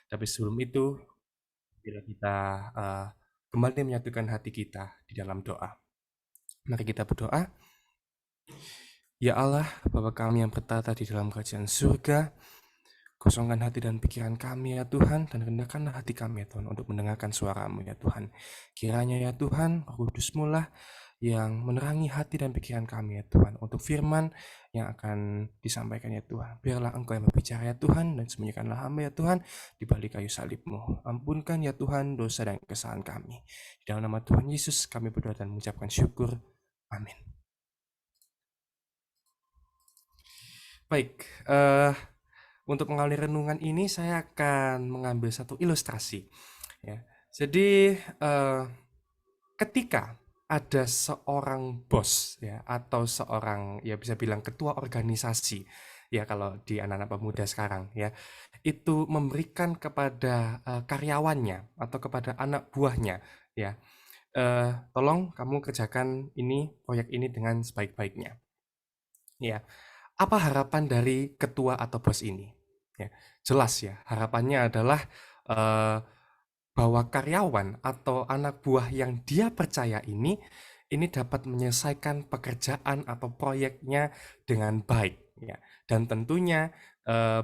Tapi sebelum itu, bila kita kembali menyatukan hati kita di dalam doa. Mari kita berdoa. Ya Allah, Bapa kami yang bertata di dalam kerajaan surga, kosongkan hati dan pikiran kami ya Tuhan, dan rendahkanlah hati kami ya Tuhan untuk mendengarkan suara-Mu ya Tuhan. Kiranya ya Tuhan, Roh Kudus-Mu lah yang menerangi hati dan pikiran kami ya Tuhan, untuk firman yang akan disampaikan ya Tuhan. Biarlah Engkau yang berbicara ya Tuhan, dan sembunyikanlah hamba ya Tuhan di balik kayu salib-Mu. Ampunkan ya Tuhan dosa dan kesalahan kami. Di dalam nama Tuhan Yesus kami berdoa dan mengucapkan syukur. Amin. Baik, untuk mengawali renungan ini saya akan mengambil satu ilustrasi. Ya. Jadi ketika ada seorang bos ya atau seorang ya bisa bilang ketua organisasi ya kalau di anak-anak pemuda sekarang ya itu memberikan kepada karyawannya atau kepada anak buahnya ya tolong kamu kerjakan ini proyek ini dengan sebaik-baiknya ya. Apa harapan dari ketua atau bos ini? Ya, jelas ya, harapannya adalah eh, bahwa karyawan atau anak buah yang dia percaya ini dapat menyelesaikan pekerjaan atau proyeknya dengan baik, ya. Dan tentunya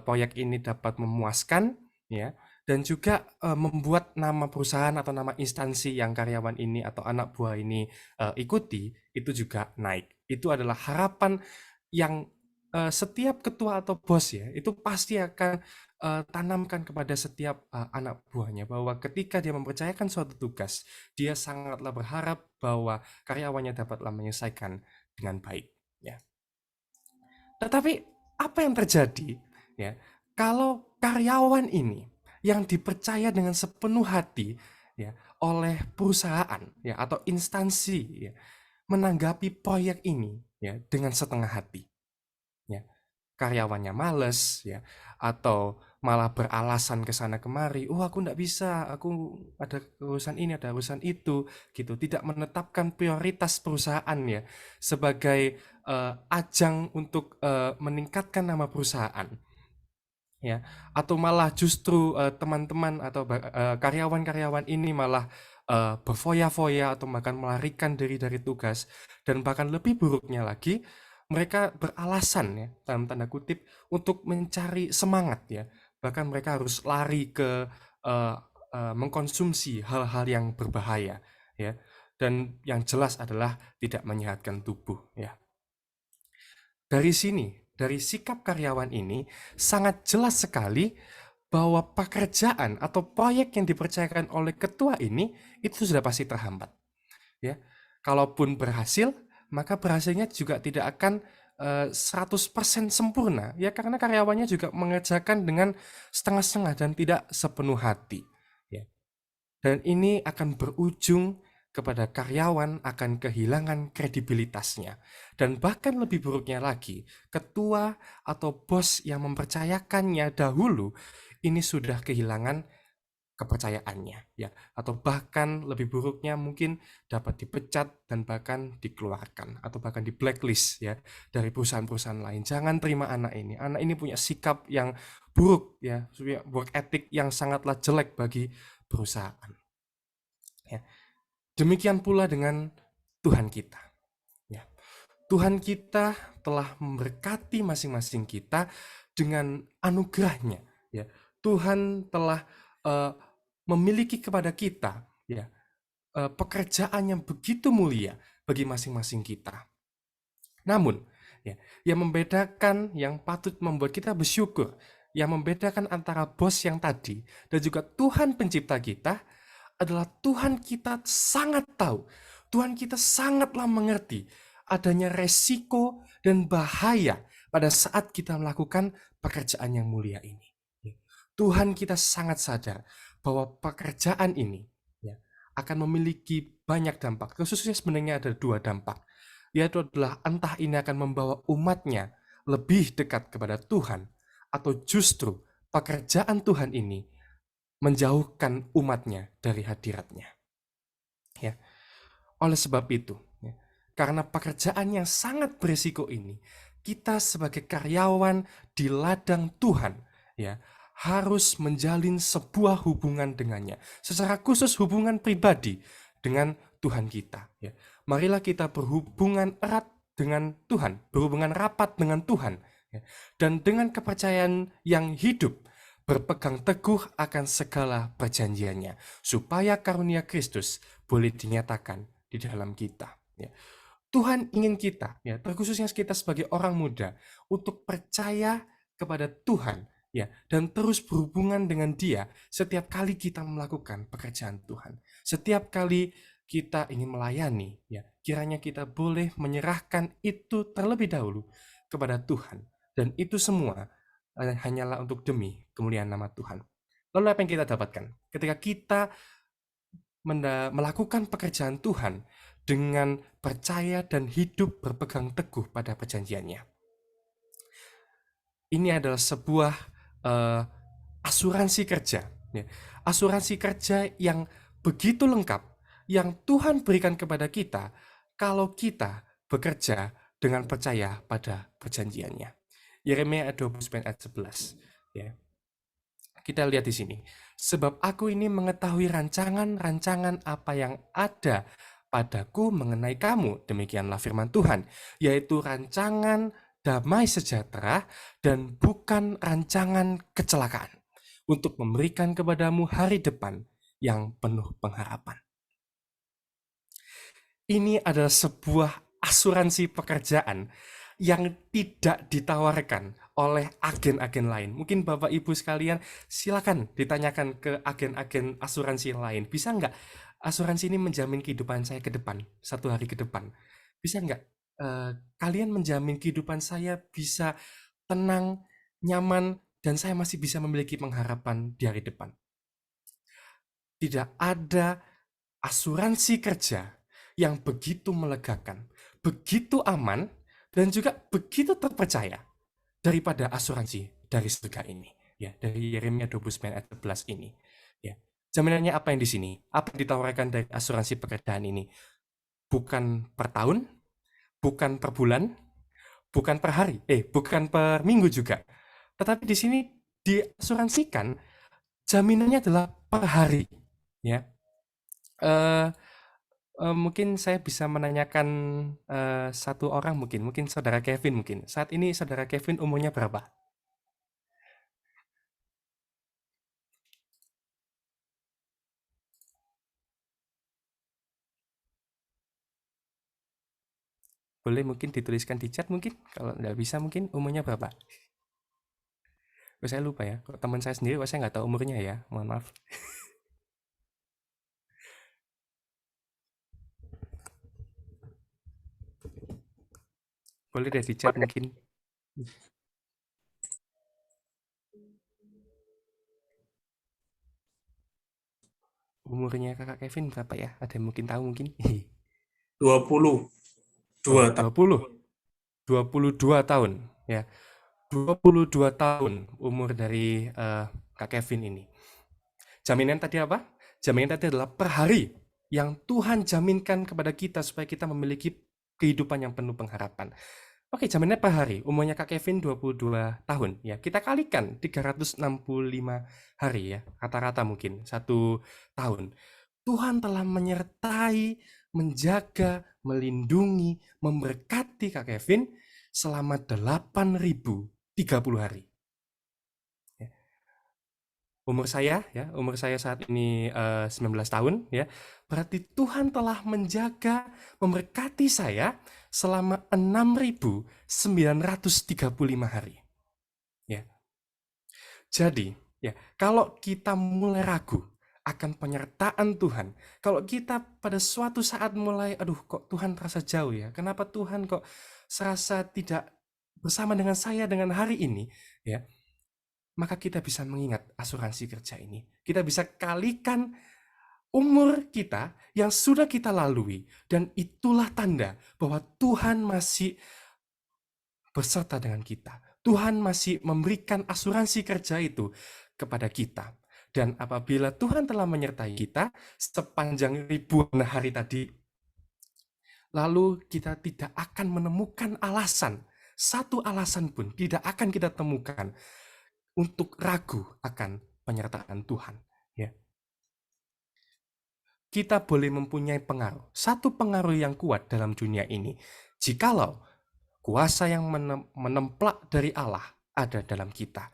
proyek ini dapat memuaskan, ya, dan juga membuat nama perusahaan atau nama instansi yang karyawan ini atau anak buah ini ikuti itu juga naik. Itu adalah harapan yang setiap ketua atau bos ya itu pasti akan tanamkan kepada setiap anak buahnya bahwa ketika dia mempercayakan suatu tugas, dia sangatlah berharap bahwa karyawannya dapatlah menyelesaikan dengan baik. Ya. Tetapi apa yang terjadi ya kalau karyawan ini yang dipercaya dengan sepenuh hati ya oleh perusahaan ya atau instansi ya menanggapi proyek ini ya dengan setengah hati ya karyawannya males ya atau malah beralasan ke sana kemari, oh aku nggak bisa, aku ada urusan ini, ada urusan itu, gitu. Tidak menetapkan prioritas perusahaan ya sebagai ajang untuk meningkatkan nama perusahaan ya atau malah justru teman-teman atau karyawan-karyawan ini malah berfoya-foya atau bahkan melarikan diri dari tugas dan bahkan lebih buruknya lagi mereka beralasan ya dalam tanda kutip untuk mencari semangat ya bahkan mereka harus lari ke uh, mengkonsumsi hal-hal yang berbahaya ya dan yang jelas adalah tidak menyehatkan tubuh ya. Dari sini, dari sikap karyawan ini sangat jelas sekali bahwa pekerjaan atau proyek yang dipercayakan oleh ketua ini itu sudah pasti terhambat. Ya, kalaupun berhasil, maka berhasilnya juga tidak akan 100% sempurna. Ya, karena karyawannya juga mengerjakan dengan setengah-setengah dan tidak sepenuh hati. Ya. Dan ini akan berujung kepada karyawan akan kehilangan kredibilitasnya. Dan bahkan lebih buruknya lagi, ketua atau bos yang mempercayakannya dahulu ini sudah kehilangan kepercayaannya ya atau bahkan lebih buruknya mungkin dapat dipecat dan bahkan dikeluarkan atau bahkan di blacklist ya dari perusahaan-perusahaan lain. Jangan terima anak ini. Anak ini punya sikap yang buruk ya, work ethic yang sangatlah jelek bagi perusahaan. Ya. Demikian pula dengan Tuhan kita. Ya. Tuhan kita telah memberkati masing-masing kita dengan anugerahnya. Ya. Tuhan telah uh, memiliki kepada kita ya pekerjaan yang begitu mulia bagi masing-masing kita. Namun, ya, yang membedakan, yang patut membuat kita bersyukur, yang membedakan antara bos yang tadi dan juga Tuhan pencipta kita adalah Tuhan kita sangat tahu, Tuhan kita sangatlah mengerti adanya resiko dan bahaya pada saat kita melakukan pekerjaan yang mulia ini. Tuhan kita sangat sadar bahwa pekerjaan ini ya, akan memiliki banyak dampak. Khususnya sebenarnya ada dua dampak, yaitu adalah entah ini akan membawa umatnya lebih dekat kepada Tuhan, atau justru pekerjaan Tuhan ini menjauhkan umatnya dari hadiratnya. Ya. Oleh sebab itu, ya, karena pekerjaan yang sangat berisiko ini, kita sebagai karyawan di ladang Tuhan, ya, harus menjalin sebuah hubungan dengannya, secara khusus hubungan pribadi dengan Tuhan kita. Ya. Marilah kita berhubungan erat dengan Tuhan, berhubungan rapat dengan Tuhan, ya. Dan dengan kepercayaan yang hidup, berpegang teguh akan segala perjanjiannya, supaya karunia Kristus boleh dinyatakan di dalam kita. Ya. Tuhan ingin kita, ya, terkhususnya kita sebagai orang muda, untuk percaya kepada Tuhan, ya, dan terus berhubungan dengan Dia setiap kali kita melakukan pekerjaan Tuhan. Setiap kali kita ingin melayani, ya, kiranya kita boleh menyerahkan itu terlebih dahulu kepada Tuhan, dan itu semua hanyalah untuk demi kemuliaan nama Tuhan. Lalu apa yang kita dapatkan ketika kita melakukan pekerjaan Tuhan dengan percaya dan hidup berpegang teguh pada perjanjiannya? Ini adalah sebuah asuransi kerja, ya. Asuransi kerja yang begitu lengkap, yang Tuhan berikan kepada kita kalau kita bekerja dengan percaya pada perjanjiannya. Yeremia 29 ayat 11. Ya. Kita lihat di sini. Sebab aku ini mengetahui rancangan-rancangan apa yang ada padaku mengenai kamu. Demikianlah firman Tuhan. Yaitu rancangan damai sejahtera dan bukan rancangan kecelakaan. Untuk memberikan kepadamu hari depan yang penuh pengharapan. Ini adalah sebuah asuransi pekerjaan yang tidak ditawarkan oleh agen-agen lain. Mungkin Bapak Ibu sekalian silakan ditanyakan ke agen-agen asuransi lain. Bisa nggak asuransi ini menjamin kehidupan saya ke depan, 1 hari ke depan? Bisa nggak kalian menjamin kehidupan saya bisa tenang, nyaman, dan saya masih bisa memiliki pengharapan di hari depan? Tidak ada asuransi kerja yang begitu melegakan, begitu aman, dan juga begitu terpercaya daripada asuransi dari surga ini. Ya, dari Yeremia 29 ayat 11 ini. Ya. Jaminannya apa yang di sini? Apa yang ditawarkan dari asuransi pekerjaan ini? Bukan per tahun, bukan per bulan, bukan per hari, bukan per minggu juga. Tetapi di sini diasuransikan jaminannya adalah per hari. Ya. Eh, mungkin saya bisa menanyakan satu orang, mungkin saudara Kevin mungkin. Saat ini saudara Kevin umurnya berapa? Boleh mungkin dituliskan di chat mungkin. Kalau nggak bisa mungkin umurnya berapa? Saya lupa ya. Kalau teman saya sendiri, saya nggak tahu umurnya ya. Mohon maaf. Boleh deh di chat mungkin. Umurnya kakak Kevin berapa ya? Ada yang mungkin tahu mungkin? 22 Oh, 22 tahun ya. 22 tahun umur dari Kak Kevin ini. Jaminan tadi apa? Jaminan tadi adalah per hari yang Tuhan jaminkan kepada kita supaya kita memiliki kehidupan yang penuh pengharapan. Oke, jaminannya per hari. Umurnya Kak Kevin 22 tahun. Ya, kita kalikan 365 hari ya. Rata-rata mungkin 1 tahun. Tuhan telah menyertai, menjaga, melindungi, memberkati Kak Kevin selama 8.030 hari. Ya. Umur saya saat ini 19 tahun ya. Berarti Tuhan telah menjaga, memberkati saya selama 6.935 hari. Ya. Jadi, ya, kalau kita mulai ragu akan penyertaan Tuhan, kalau kita pada suatu saat mulai, aduh kok Tuhan terasa jauh ya, kenapa Tuhan kok serasa tidak bersama dengan saya dengan hari ini, ya, maka kita bisa mengingat asuransi kerja ini. Kita bisa kalikan umur kita yang sudah kita lalui, dan itulah tanda bahwa Tuhan masih beserta dengan kita. Tuhan masih memberikan asuransi kerja itu kepada kita. Dan apabila Tuhan telah menyertai kita sepanjang ribuan hari tadi, lalu kita tidak akan menemukan alasan, satu alasan pun tidak akan kita temukan untuk ragu akan penyertaan Tuhan. Ya, kita boleh mempunyai pengaruh. Satu pengaruh yang kuat dalam dunia ini, jikalau kuasa yang menemplak dari Allah ada dalam kita,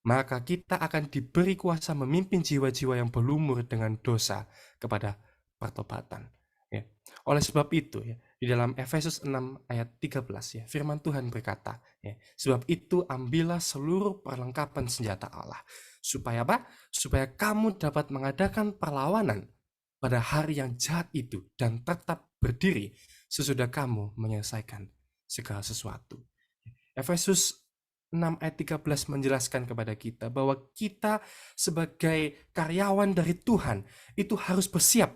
maka kita akan diberi kuasa memimpin jiwa-jiwa yang berlumur dengan dosa kepada pertobatan. Ya. Oleh sebab itu, ya, di dalam Efesus 6 ayat 13, ya, firman Tuhan berkata, ya, sebab itu ambillah seluruh perlengkapan senjata Allah. Supaya apa? Supaya kamu dapat mengadakan perlawanan pada hari yang jahat itu dan tetap berdiri sesudah kamu menyelesaikan segala sesuatu. Efesus 6 ayat 13 menjelaskan kepada kita bahwa kita sebagai karyawan dari Tuhan itu harus bersiap,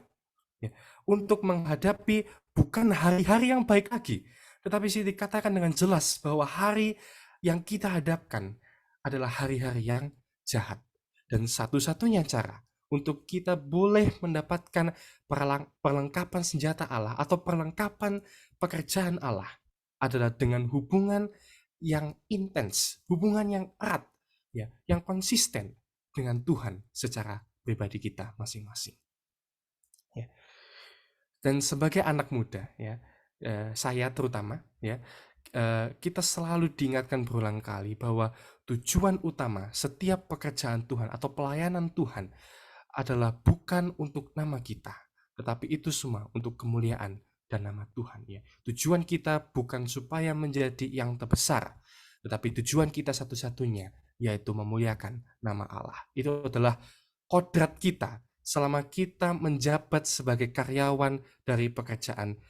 ya, untuk menghadapi bukan hari-hari yang baik lagi, tetapi sih dikatakan dengan jelas bahwa hari yang kita hadapkan adalah hari-hari yang jahat. Dan satu-satunya cara untuk kita boleh mendapatkan perlengkapan senjata Allah atau perlengkapan pekerjaan Allah adalah dengan hubungan yang intens, hubungan yang erat, ya, yang konsisten dengan Tuhan secara pribadi kita masing-masing. Ya. Dan sebagai anak muda, ya, saya terutama, ya, kita selalu diingatkan berulang kali bahwa tujuan utama setiap pekerjaan Tuhan atau pelayanan Tuhan adalah bukan untuk nama kita, tetapi itu semua untuk kemuliaan dan nama Tuhan. Ya. Tujuan kita bukan supaya menjadi yang terbesar, tetapi tujuan kita satu-satunya yaitu memuliakan nama Allah. Itu adalah kodrat kita selama kita menjabat sebagai karyawan dari pekerjaan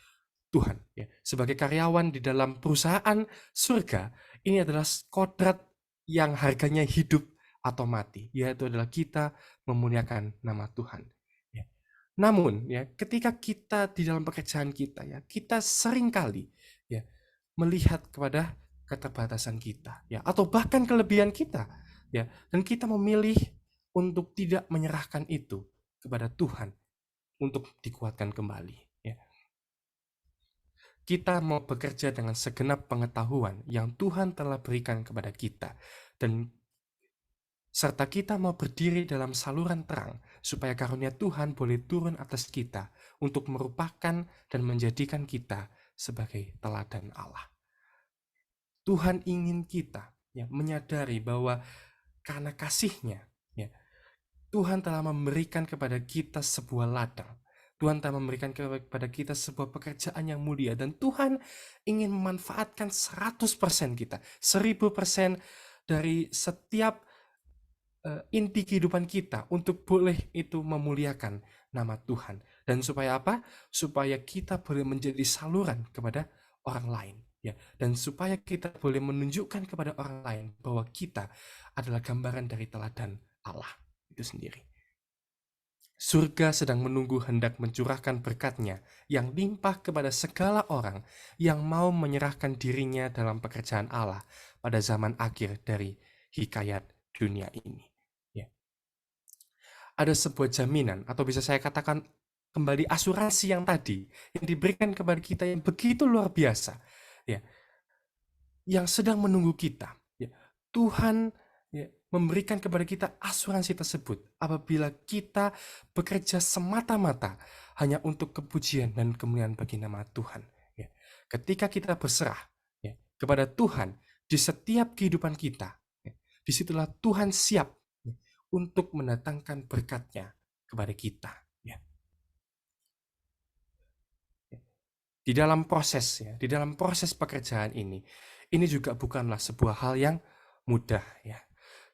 Tuhan. Ya. Sebagai karyawan di dalam perusahaan surga, ini adalah kodrat yang harganya hidup atau mati, yaitu adalah kita memuliakan nama Tuhan. Ya. Namun, ya, ketika kita di dalam pekerjaan kita, ya, kita seringkali, ya, melihat kepada keterbatasan kita, ya, atau bahkan kelebihan kita, ya, dan kita memilih untuk tidak menyerahkan itu kepada Tuhan untuk dikuatkan kembali. Ya. Kita mau bekerja dengan segenap pengetahuan yang Tuhan telah berikan kepada kita, dan serta kita mau berdiri dalam saluran terang supaya karunia Tuhan boleh turun atas kita untuk merupakan dan menjadikan kita sebagai teladan Allah. Tuhan ingin kita, ya, menyadari bahwa karena kasih-Nya, ya, Tuhan telah memberikan kepada kita sebuah ladang. Tuhan telah memberikan kepada kita sebuah pekerjaan yang mulia. Dan Tuhan ingin memanfaatkan 100% kita. 1000% dari setiap inti kehidupan kita untuk boleh itu memuliakan nama Tuhan. Dan supaya apa? Supaya kita boleh menjadi saluran kepada orang lain. Ya, dan supaya kita boleh menunjukkan kepada orang lain bahwa kita adalah gambaran dari teladan Allah itu sendiri. Surga sedang menunggu hendak mencurahkan berkat-Nya yang limpah kepada segala orang yang mau menyerahkan dirinya dalam pekerjaan Allah pada zaman akhir dari hikayat dunia ini. Ya. Ada sebuah jaminan, atau bisa saya katakan kembali asuransi yang tadi, yang diberikan kepada kita yang begitu luar biasa, ya, yang sedang menunggu kita. Ya. Tuhan, ya, memberikan kepada kita asuransi tersebut apabila kita bekerja semata-mata hanya untuk kepujian dan kemuliaan bagi nama Tuhan. Ya. Ketika kita berserah, ya, kepada Tuhan di setiap kehidupan kita, ya, disitulah Tuhan siap, ya, untuk mendatangkan berkat-Nya kepada kita. Ya. Di dalam proses, ya, di dalam proses pekerjaan ini juga bukanlah sebuah hal yang mudah, ya.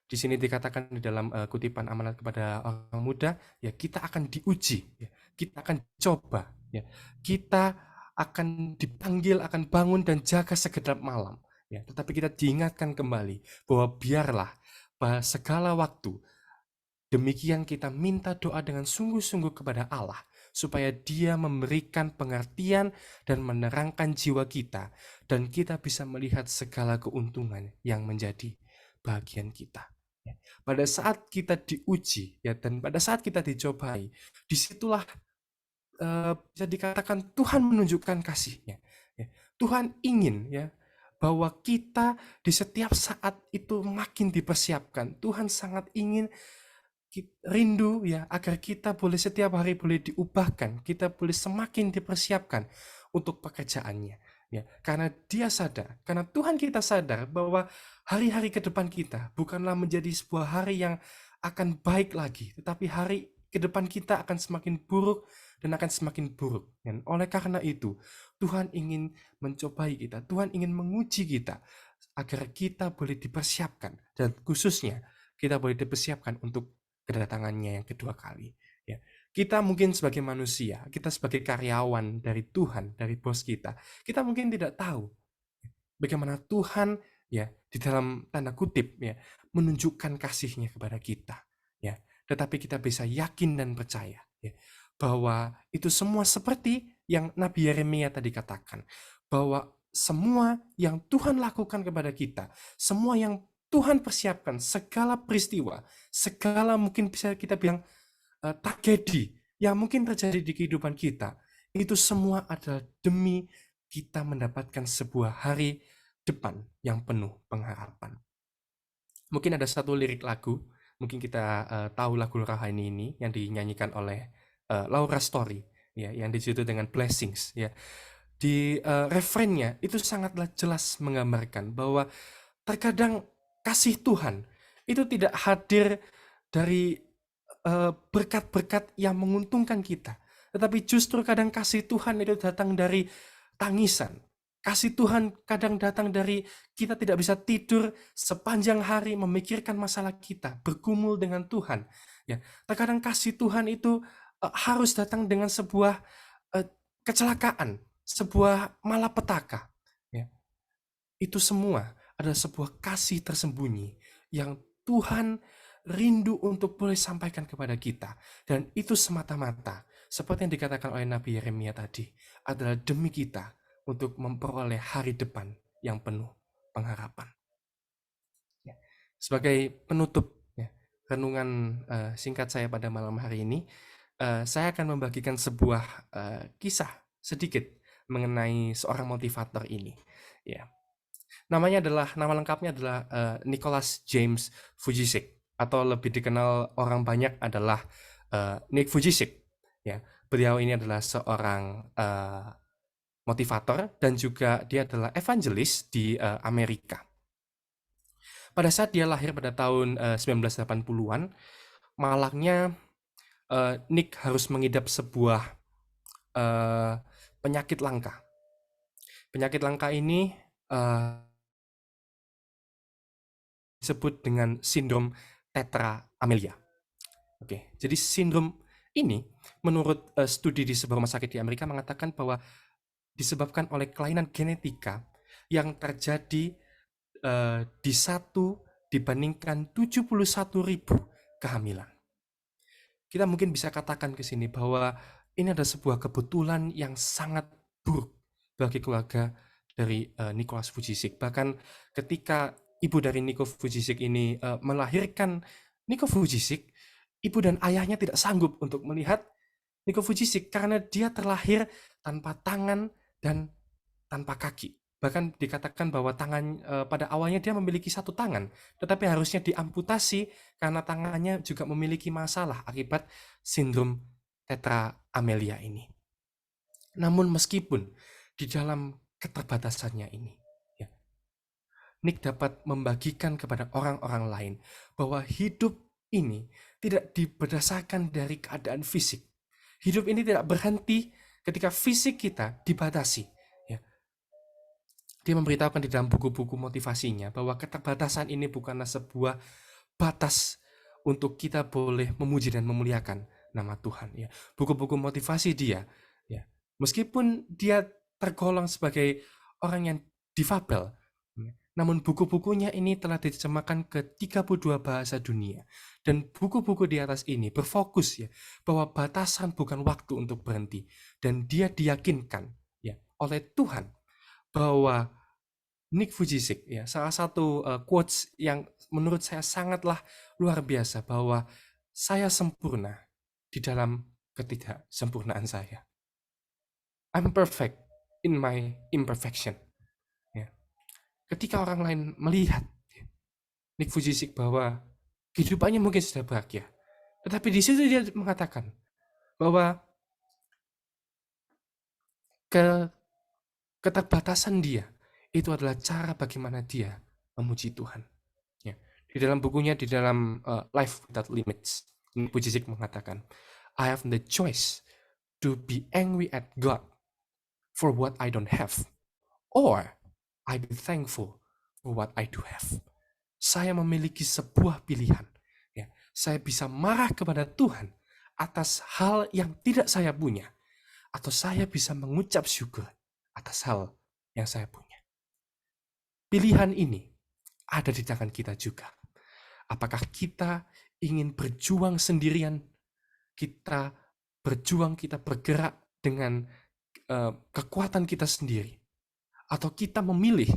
Di sini dikatakan di dalam kutipan amanat kepada orang muda, ya, kita akan diuji, ya, kita akan coba, ya, kita akan dipanggil, akan bangun dan jaga segenap malam, ya. Tetapi kita diingatkan kembali bahwa biarlah pada segala waktu demikian kita minta doa dengan sungguh-sungguh kepada Allah, supaya Dia memberikan pengertian dan menerangkan jiwa kita, dan kita bisa melihat segala keuntungan yang menjadi bagian kita. Ya. Pada saat kita diuji, ya, dan pada saat kita dicobai, disitulah bisa dikatakan Tuhan menunjukkan kasih-Nya. Ya. Tuhan ingin, ya, bahwa kita di setiap saat itu makin dipersiapkan. Tuhan sangat ingin rindu ya agar kita boleh setiap hari boleh diubahkan, kita boleh semakin dipersiapkan untuk pekerjaannya. Ya, karena dia sadar, karena Tuhan kita sadar bahwa hari-hari ke depan kita bukanlah menjadi sebuah hari yang akan baik lagi, tetapi hari ke depan kita akan semakin buruk dan akan semakin buruk. Dan oleh karena itu, Tuhan ingin mencobai kita, Tuhan ingin menguji kita agar kita boleh dipersiapkan dan khususnya kita boleh dipersiapkan untuk kedatangannya yang kedua kali. Ya, kita mungkin sebagai manusia, kita sebagai karyawan dari Tuhan, dari bos kita mungkin tidak tahu bagaimana Tuhan ya di dalam tanda kutip ya menunjukkan kasihnya kepada kita. Ya, tetapi kita bisa yakin dan percaya ya, bahwa itu semua seperti yang Nabi Yeremia tadi katakan, bahwa semua yang Tuhan lakukan kepada kita, semua yang Tuhan persiapkan, segala peristiwa, segala mungkin bisa kita bilang tragedi yang mungkin terjadi di kehidupan kita, itu semua adalah demi kita mendapatkan sebuah hari depan yang penuh pengharapan. Mungkin ada satu lirik lagu, mungkin kita tahu lagu Rohani ini yang dinyanyikan oleh Laura Story, ya, yang dijudul dengan Blessings. Ya. Di refrennya itu sangatlah jelas menggambarkan bahwa terkadang kasih Tuhan itu tidak hadir dari berkat-berkat yang menguntungkan kita. Tetapi justru kadang kasih Tuhan itu datang dari tangisan. Kasih Tuhan kadang datang dari kita tidak bisa tidur sepanjang hari memikirkan masalah kita, bergumul dengan Tuhan. Ya, terkadang kasih Tuhan itu harus datang dengan sebuah kecelakaan, sebuah malapetaka. Ya, itu semua adalah sebuah kasih tersembunyi yang Tuhan rindu untuk boleh sampaikan kepada kita. Dan itu semata-mata, seperti yang dikatakan oleh Nabi Yeremia tadi, adalah demi kita untuk memperoleh hari depan yang penuh pengharapan. Ya. Sebagai penutup ya, renungan singkat saya pada malam hari ini, saya akan membagikan sebuah kisah sedikit mengenai seorang motivator ini. Ya. Nama lengkapnya adalah Nicholas James Vujicic, atau lebih dikenal orang banyak adalah Nick Vujicic. Ya, beliau ini adalah seorang motivator dan juga dia adalah evangelis di Amerika. Pada saat dia lahir pada tahun 1980-an, malangnya Nick harus mengidap sebuah penyakit langka. Penyakit langka ini disebut dengan sindrom tetra amelia. Oke, jadi sindrom ini menurut studi di sebuah rumah sakit di Amerika mengatakan bahwa disebabkan oleh kelainan genetika yang terjadi di 1 dibandingkan 71.000 kehamilan. Kita mungkin bisa katakan ke sini bahwa ini adalah sebuah kebetulan yang sangat buruk bagi keluarga dari Nicholas Vujicic. Bahkan ketika ibu dari Nico Vujicic ini melahirkan Nico Vujicic, ibu dan ayahnya tidak sanggup untuk melihat Nico Vujicic karena dia terlahir tanpa tangan dan tanpa kaki. Bahkan dikatakan bahwa pada awalnya dia memiliki 1 tangan, tetapi harusnya diamputasi karena tangannya juga memiliki masalah akibat sindrom tetra amelia ini. Namun meskipun di dalam keterbatasannya ini, ya, Nick dapat membagikan kepada orang-orang lain bahwa hidup ini tidak berdasarkan dari keadaan fisik. Hidup ini tidak berhenti ketika fisik kita dibatasi. Ya. Dia memberitahukan di dalam buku-buku motivasinya bahwa keterbatasan ini bukanlah sebuah batas untuk kita boleh memuji dan memuliakan nama Tuhan. Ya. Buku-buku motivasi dia, ya, meskipun dia tergolong sebagai orang yang difabel, namun buku-bukunya ini telah diterjemahkan ke 32 bahasa dunia. Dan buku-buku di atas ini berfokus ya bahwa batasan bukan waktu untuk berhenti. Dan dia diyakinkan ya oleh Tuhan bahwa Nick Vujicic ya salah satu quotes yang menurut saya sangatlah luar biasa, bahwa saya sempurna di dalam ketidaksempurnaan saya. I'm perfect in my imperfection. Ya. Ketika orang lain melihat Nick Vujicic bahwa kehidupannya mungkin sudah bahagia, tetapi di situ dia mengatakan bahwa ke keterbatasan dia itu adalah cara bagaimana dia memuji Tuhan. Ya. Di dalam bukunya, di dalam Life Without Limits, Nick Vujicic mengatakan, I have the choice to be angry at God for what I don't have, or I be thankful for what I do have. Saya memiliki sebuah pilihan. Ya, saya bisa marah kepada Tuhan atas hal yang tidak saya punya, atau saya bisa mengucap syukur atas hal yang saya punya. Pilihan ini ada di tangan kita juga. Apakah kita ingin berjuang sendirian, kita bergerak dengan kekuatan kita sendiri, atau kita memilih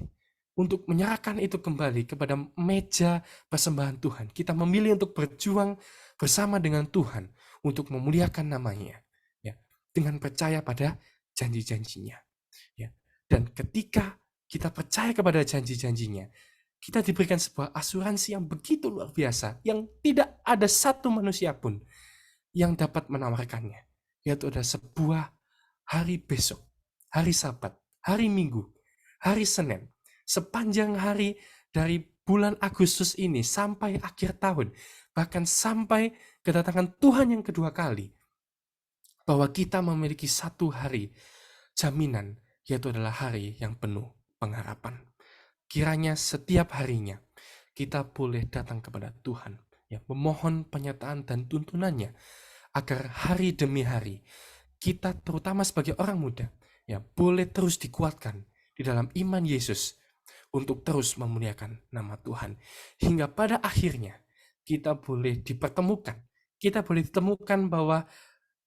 untuk menyerahkan itu kembali kepada meja persembahan Tuhan. Kita memilih untuk berjuang bersama dengan Tuhan untuk memuliakan namanya, ya, dengan percaya pada janji-janjinya. Ya. Dan ketika kita percaya kepada janji-janjinya, kita diberikan sebuah asuransi yang begitu luar biasa, yang tidak ada satu manusia pun yang dapat menawarkannya, yaitu ada sebuah hari besok, hari Sabat, hari Minggu, hari Senin, sepanjang hari dari bulan Agustus ini sampai akhir tahun, bahkan sampai kedatangan Tuhan yang kedua kali, bahwa kita memiliki satu hari jaminan, yaitu adalah hari yang penuh pengharapan. Kiranya setiap harinya kita boleh datang kepada Tuhan, ya, memohon penyertaan dan tuntunannya, agar hari demi hari kita, terutama sebagai orang muda, ya, boleh terus dikuatkan di dalam iman Yesus untuk terus memuliakan nama Tuhan, hingga pada akhirnya kita boleh dipertemukan. Kita boleh ditemukan bahwa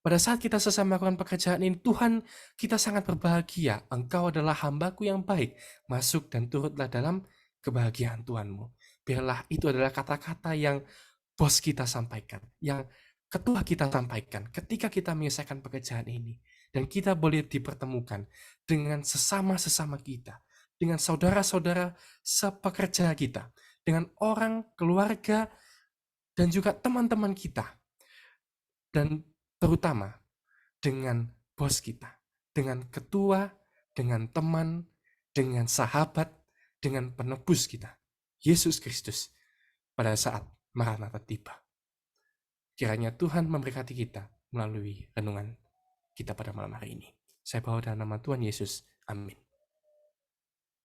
pada saat kita selesai melakukan pekerjaan ini, Tuhan, kita sangat berbahagia. Engkau adalah hambaku yang baik. Masuk dan turutlah dalam kebahagiaan Tuhanmu. Biarlah itu adalah kata-kata yang bos kita sampaikan, yang ketua kita sampaikan ketika kita menyelesaikan pekerjaan ini. Dan kita boleh dipertemukan dengan sesama-sesama kita, dengan saudara-saudara sepekerja kita, dengan orang, keluarga, dan juga teman-teman kita. Dan terutama dengan bos kita, dengan ketua, dengan teman, dengan sahabat, dengan penebus kita, Yesus Kristus, pada saat Maranatha tiba. Kiranya Tuhan memberkati kita melalui renungan kita pada malam hari ini. Saya bawa dalam nama Tuhan Yesus. Amin.